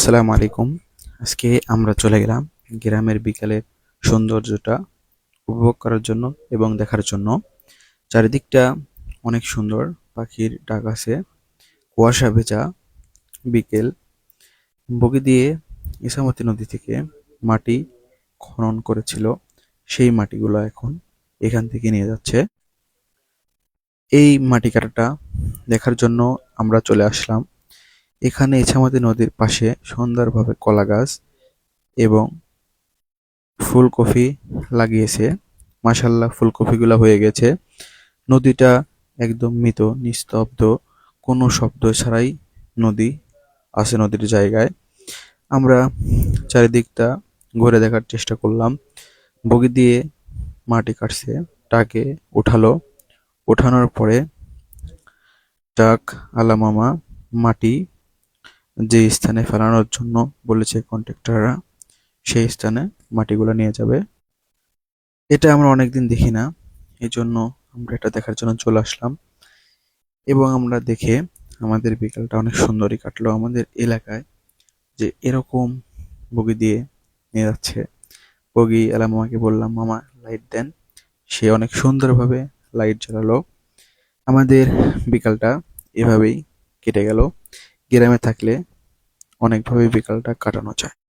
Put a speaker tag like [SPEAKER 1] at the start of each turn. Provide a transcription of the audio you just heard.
[SPEAKER 1] আসসালামু আলাইকুম। আজকে আমরা চলে গেলাম গ্রামের বিকালের সৌন্দর্যটা উপভোগ করার জন্য এবং দেখার জন্য। চারিদিকটা অনেক সুন্দর, পাখির ডাক আছে, কুয়াশা ভেজা বিকেল। বগি দিয়ে ইছামতি নদী থেকে মাটি খনন করেছিল, সেই মাটিগুলো এখন এখান থেকে নিয়ে যাচ্ছে। এই মাটি কাটাটা দেখার জন্য আমরা চলে আসলাম। এখানে ইছামতি নদীর পাশে সুন্দরভাবে কলা গাছ এবং ফুলকপি লাগিয়েছে। মাশাআল্লাহ, ফুলকপিগুলো হয়ে গেছে। নদীটা একদম মৃত, নিস্তব্ধ, কোনো শব্দ ছাড়াই নদী আছে নদীর জায়গায়। আমরা চারিদিকটা ঘুরে দেখার চেষ্টা করলাম। বগি দিয়ে মাটি কাটছে, টাকে উঠালো। ওঠানোর পরে ট্রাক আলা মামা মাটি যে স্থানে ফেলানোর জন্য বলেছে কন্ট্রাক্টররা, সেই স্থানে মাটিগুলো নিয়ে যাবে। এটা আমরা অনেকদিন দেখি না, এই জন্য আমরা এটা দেখার জন্য চলে আসলাম। এবং আমরা দেখে আমাদের বিকালটা অনেক সুন্দরই কাটলো। আমাদের এলাকায় যে এরকম বগি দিয়ে নিয়ে যাচ্ছে, বগি এলা মামাকে বললাম, মামা লাইট দেন। সে অনেক সুন্দরভাবে লাইট জ্বালালো। আমাদের বিকালটা এভাবেই কেটে গেল। গ্রামে থাকলে অনেকভাবে বিকালটা কাটানো যায়।